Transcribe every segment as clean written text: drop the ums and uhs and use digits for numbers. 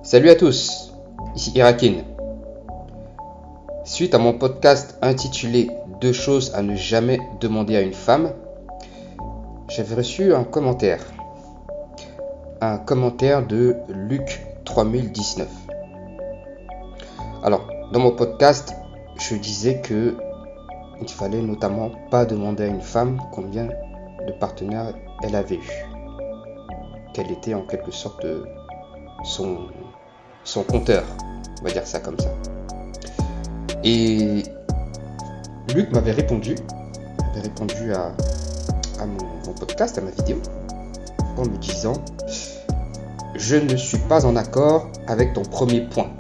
Salut à tous, ici Irakin. Suite à mon podcast intitulé « Deux choses à ne jamais demander à une femme », j'avais reçu un commentaire de Luc3019. Alors, dans mon podcast, je disais que il fallait notamment pas demander à une femme combien de partenaires elle avait eu. Quel était en quelque sorte son compteur, on va dire ça comme ça. Et Luc m'avait répondu à mon podcast, à ma vidéo, en me disant « Je ne suis pas en accord avec ton premier point.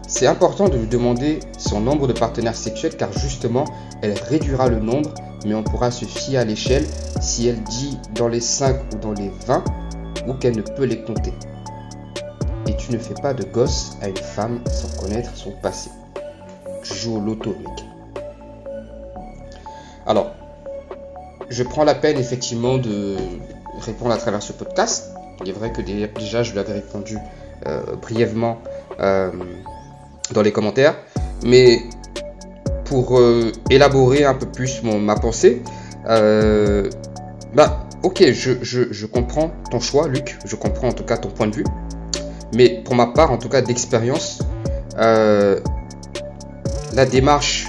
C'est important de lui demander son nombre de partenaires sexuels car justement, elle réduira le nombre, mais on pourra se fier à l'échelle si elle dit dans les 5 ou dans les 20 ou qu'elle ne peut les compter. Et tu ne fais pas de gosse à une femme sans connaître son passé. Tu joues au loto, mec. » Alors, je prends la peine effectivement de répondre à travers ce podcast. Il est vrai que déjà je lui avais répondu brièvement dans les commentaires, mais pour élaborer un peu plus ma pensée, ok, je comprends ton choix, Luc, je comprends en tout cas ton point de vue, mais pour ma part, en tout cas d'expérience, la démarche,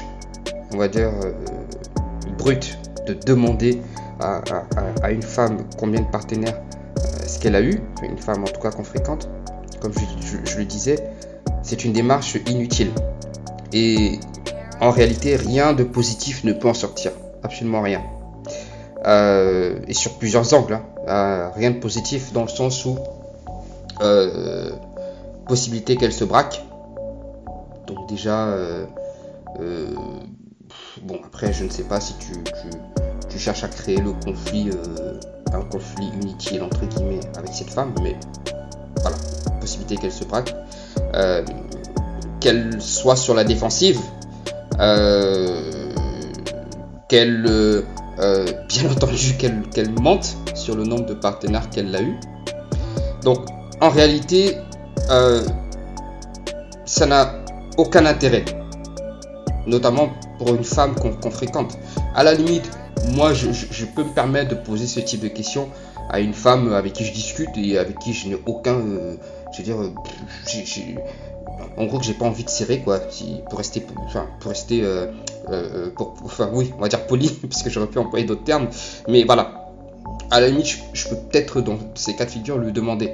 on va dire, brute de demander à une femme combien de partenaires ce qu'elle a eu, une femme en tout cas qu'on fréquente, comme je le disais, c'est une démarche inutile. Et en réalité, rien de positif ne peut en sortir. Absolument rien. Et sur plusieurs angles. Rien de positif dans le sens où possibilité qu'elle se braque. Donc déjà, bon après je ne sais pas si tu cherches à créer le conflit, un conflit inutile entre guillemets avec cette femme, mais voilà, possibilité qu'elle se braque. Qu'elle soit sur la défensive, qu'elle bien entendu qu'elle mente sur le nombre de partenaires qu'elle a eu. Donc en réalité ça n'a aucun intérêt, notamment pour une femme qu'on fréquente. À la limite, moi je peux me permettre de poser ce type de questions à une femme avec qui je discute et avec qui je n'ai aucun en gros que j'ai pas envie de serrer quoi, pour rester oui, on va dire poli parce que j'aurais pu employer d'autres termes, mais voilà, à la limite je peux peut-être dans ces cas de figure lui demander.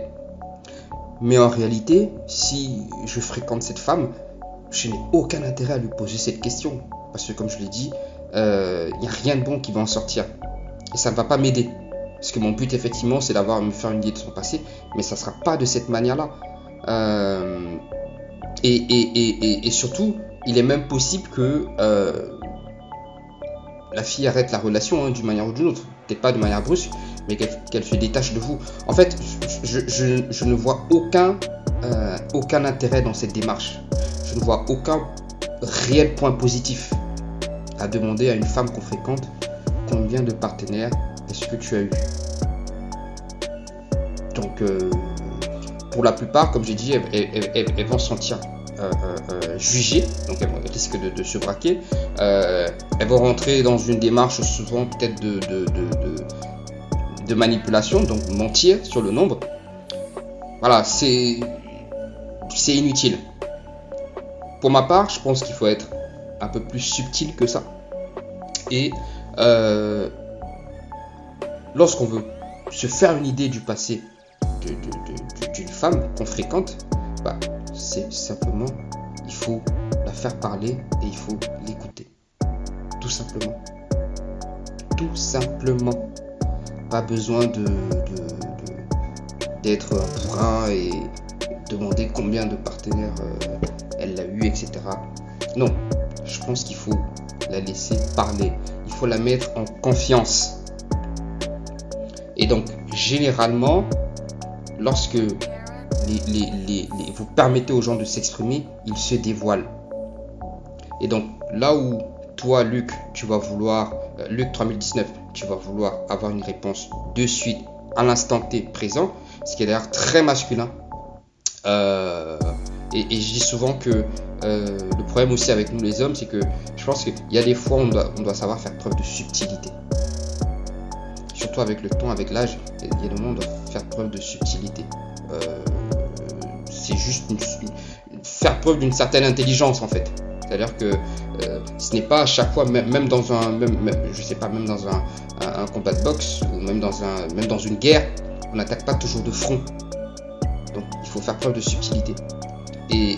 Mais en réalité, si je fréquente cette femme, je n'ai aucun intérêt à lui poser cette question parce que comme je l'ai dit, il n'y a rien de bon qui va en sortir et ça ne va pas m'aider. Parce que mon but effectivement c'est me faire une idée de son passé, mais ça ne sera pas de cette manière-là. Et surtout, il est même possible que la fille arrête la relation d'une manière ou d'une autre. Peut-être pas de manière brusque, mais qu'elle se détache de vous. En fait, je ne vois aucun intérêt dans cette démarche. Je ne vois aucun réel point positif à demander à une femme qu'on fréquente combien de partenaires est-ce que tu as eu. Donc pour la plupart, comme j'ai dit, elles vont se sentir jugées, donc elles risquent de se braquer. Elles vont rentrer dans une démarche souvent peut-être de manipulation, donc mentir sur le nombre. Voilà, c'est inutile. Pour ma part, je pense qu'il faut être un peu plus subtil que ça. Et lorsqu'on veut se faire une idée du passé d'une femme qu'on fréquente, c'est simplement, il faut la faire parler et il faut l'écouter. Tout simplement. Tout simplement. Pas besoin d'être un bourrin et demander combien de partenaires elle a eu, etc. Non, je pense qu'il faut la laisser parler. Il faut la mettre en confiance. Et donc, généralement, lorsque vous permettez aux gens de s'exprimer, ils se dévoilent. Et donc, là où toi, Luc, tu vas vouloir, Luc 3019, tu vas vouloir avoir une réponse de suite, à l'instant T présent, ce qui est d'ailleurs très masculin, Euh, et je dis souvent que le problème aussi avec nous les hommes, c'est que je pense qu'il y a des fois on doit savoir faire preuve de subtilité. Surtout avec le temps, avec l'âge, il y a des moments où on doit faire preuve de subtilité. C'est juste faire preuve d'une certaine intelligence en fait. C'est-à-dire que ce n'est pas à chaque fois, même dans un, je sais pas, même dans un combat de boxe ou même dans une guerre, on n'attaque pas toujours de front. Donc il faut faire preuve de subtilité. Et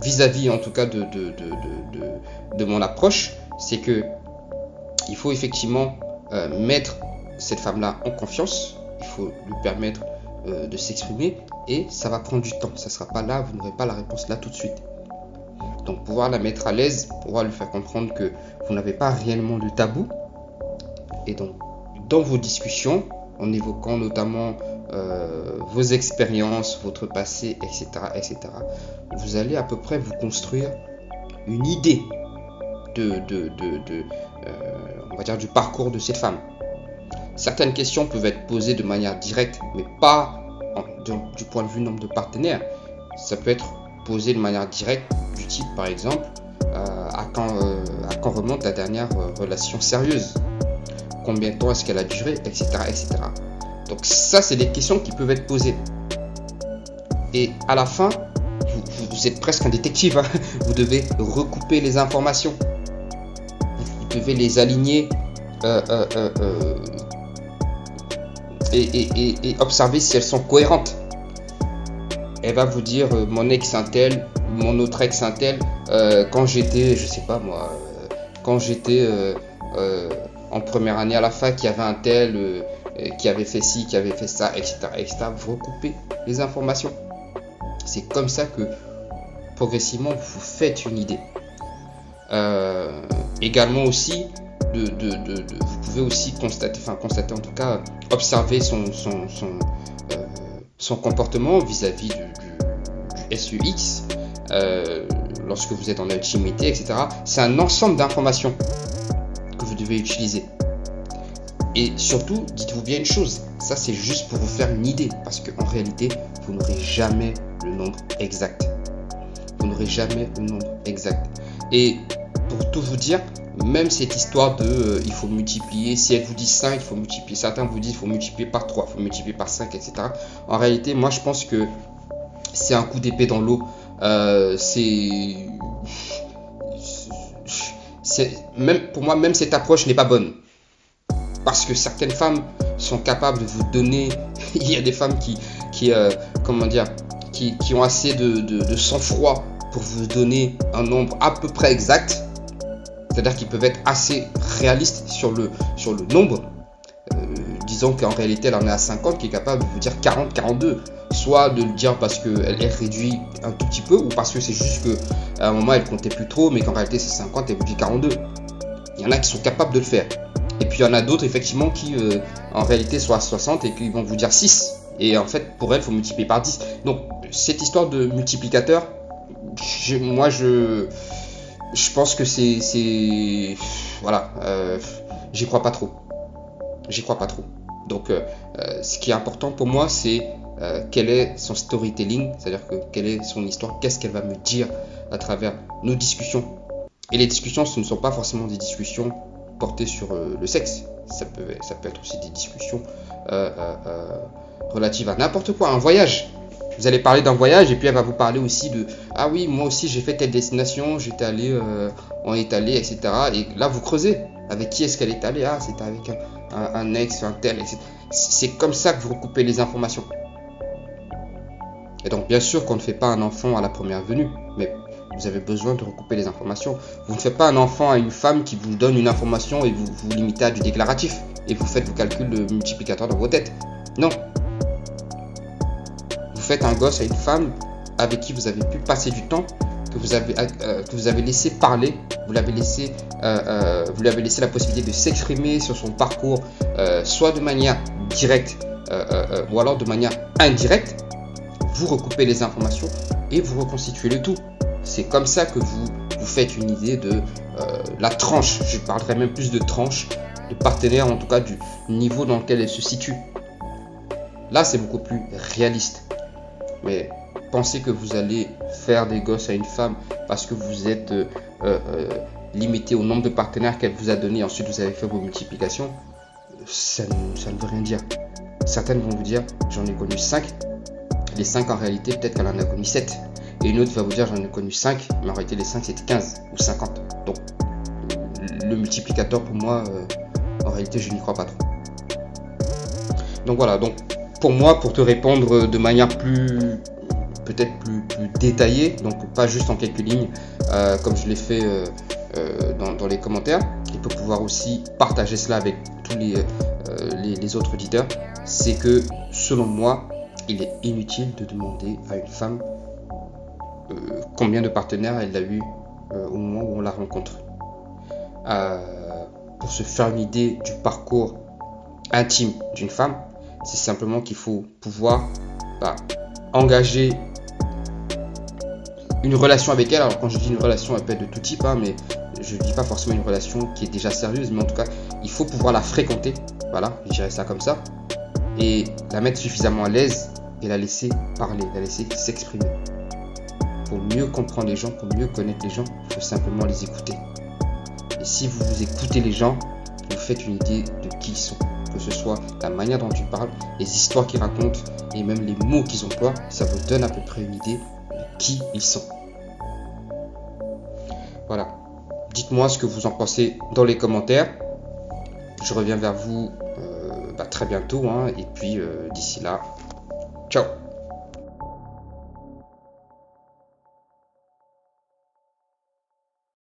vis-à-vis en tout cas de mon approche, c'est que il faut effectivement mettre cette femme-là en confiance. Il faut lui permettre de s'exprimer et ça va prendre du temps. Ça ne sera pas là, vous n'aurez pas la réponse là tout de suite. Donc pouvoir la mettre à l'aise, pouvoir lui faire comprendre que vous n'avez pas réellement de tabou. Et donc dans vos discussions, en évoquant notamment vos expériences, votre passé, etc., etc., vous allez à peu près vous construire une idée on va dire du parcours de cette femme. Certaines questions peuvent être posées de manière directe, mais pas du point de vue nombre de partenaires. Ça peut être posé de manière directe, du type par exemple, à quand remonte la dernière relation sérieuse, combien de temps est-ce qu'elle a duré, etc., etc. Donc ça, c'est des questions qui peuvent être posées. Et à la fin, vous êtes presque un détective, hein. Vous devez recouper les informations. Vous devez les aligner et observer si elles sont cohérentes. Elle va vous dire mon ex un tel, mon autre ex un tel, quand j'étais, je sais pas moi, quand j'étais en première année à la fac, il y avait un tel qui avait fait ci, qui avait fait ça, etc., etc. Vous recoupez les informations. C'est comme ça que progressivement vous faites une idée. Également aussi, vous pouvez aussi constater en tout cas, observer son comportement vis-à-vis du SUX, lorsque vous êtes en intimité, etc. C'est un ensemble d'informations que vous devez utiliser. Et surtout, dites-vous bien une chose, ça c'est juste pour vous faire une idée, parce qu'en réalité, vous n'aurez jamais le nombre exact. Vous n'aurez jamais le nombre exact. Et pour tout vous dire, même cette histoire de il faut multiplier, si elle vous dit 5, il faut multiplier, certains vous disent il faut multiplier par 3, il faut multiplier par 5, etc. En réalité, moi je pense que c'est un coup d'épée dans l'eau. Même pour moi, même cette approche n'est pas bonne. Parce que certaines femmes sont capables de vous donner. Il y a des femmes qui ont assez de sang-froid pour vous donner un nombre à peu près exact. C'est-à-dire qu'ils peuvent être assez réalistes sur le nombre. Disons qu'en réalité, elle en est à 50, qui est capable de vous dire 40, 42. Soit de le dire parce qu'elle est réduite un tout petit peu, ou parce que c'est juste qu'à un moment, elle comptait plus trop, mais qu'en réalité, c'est 50, elle vous dit 42. Il y en a qui sont capables de le faire. Et puis il y en a d'autres effectivement qui en réalité sont à 60 et qui vont vous dire 6. Et en fait pour elles il faut multiplier par 10. Donc cette histoire de multiplicateur, moi je pense que c'est voilà, j'y crois pas trop. Donc ce qui est important pour moi c'est quel est son storytelling, c'est-à-dire que quelle est son histoire, qu'est-ce qu'elle va me dire à travers nos discussions. Et les discussions, ce ne sont pas forcément des discussions portées sur le sexe. Ça peut être aussi des discussions relatives à n'importe quoi, un voyage. Vous allez parler d'un voyage et puis elle va vous parler aussi de ah oui, moi aussi j'ai fait telle destination, j'étais allé en Italie, etc. Et là vous creusez. Avec qui est-ce qu'elle est allée? Ah, c'était avec un ex, un tel, etc. C'est comme ça que vous recoupez les informations. Et donc bien sûr qu'on ne fait pas un enfant à la première venue, mais vous avez besoin de recouper les informations. Vous ne faites pas un enfant à une femme qui vous donne une information et vous vous limitez à du déclaratif et vous faites vos calculs de multiplicateur dans vos têtes. Non. Vous faites un gosse à une femme avec qui vous avez pu passer du temps, que vous avez laissé parler, vous lui avez laissé la possibilité de s'exprimer sur son parcours, soit de manière directe ou alors de manière indirecte. Vous recoupez les informations et vous reconstituez le tout. C'est comme ça que vous faites une idée de la tranche. Je parlerai même plus de tranche, de partenaire, en tout cas du niveau dans lequel elle se situe. Là, c'est beaucoup plus réaliste. Mais penser que vous allez faire des gosses à une femme parce que vous êtes limité au nombre de partenaires qu'elle vous a donné, ensuite vous avez fait vos multiplications, ça ne veut rien dire. Certaines vont vous dire j'en ai connu 5, les 5 en réalité peut-être qu'elle en a connu 7. Et une autre va vous dire j'en ai connu 5, mais en réalité les 5 c'était 15 ou 50. Donc le multiplicateur pour moi, en réalité je n'y crois pas trop. Donc voilà, donc pour moi, pour te répondre de manière peut-être plus détaillée, donc pas juste en quelques lignes, comme je l'ai fait dans les commentaires, et pour pouvoir aussi partager cela avec tous les autres auditeurs, c'est que selon moi, il est inutile de demander à une femme combien de partenaires elle a eu au moment où on la rencontre. Pour se faire une idée du parcours intime d'une femme, c'est simplement qu'il faut pouvoir engager une relation avec elle. Alors quand je dis une relation, elle peut être de tout type, mais je ne dis pas forcément une relation qui est déjà sérieuse, mais en tout cas, il faut pouvoir la fréquenter, voilà, je dirais ça comme ça, et la mettre suffisamment à l'aise et la laisser parler, la laisser s'exprimer. Pour mieux comprendre les gens, pour mieux connaître les gens, il faut simplement les écouter. Et si vous écoutez les gens, vous faites une idée de qui ils sont. Que ce soit la manière dont ils parlent, les histoires qu'ils racontent et même les mots qu'ils emploient, ça vous donne à peu près une idée de qui ils sont. Voilà. Dites-moi ce que vous en pensez dans les commentaires. Je reviens vers vous très bientôt. Et puis d'ici là, ciao.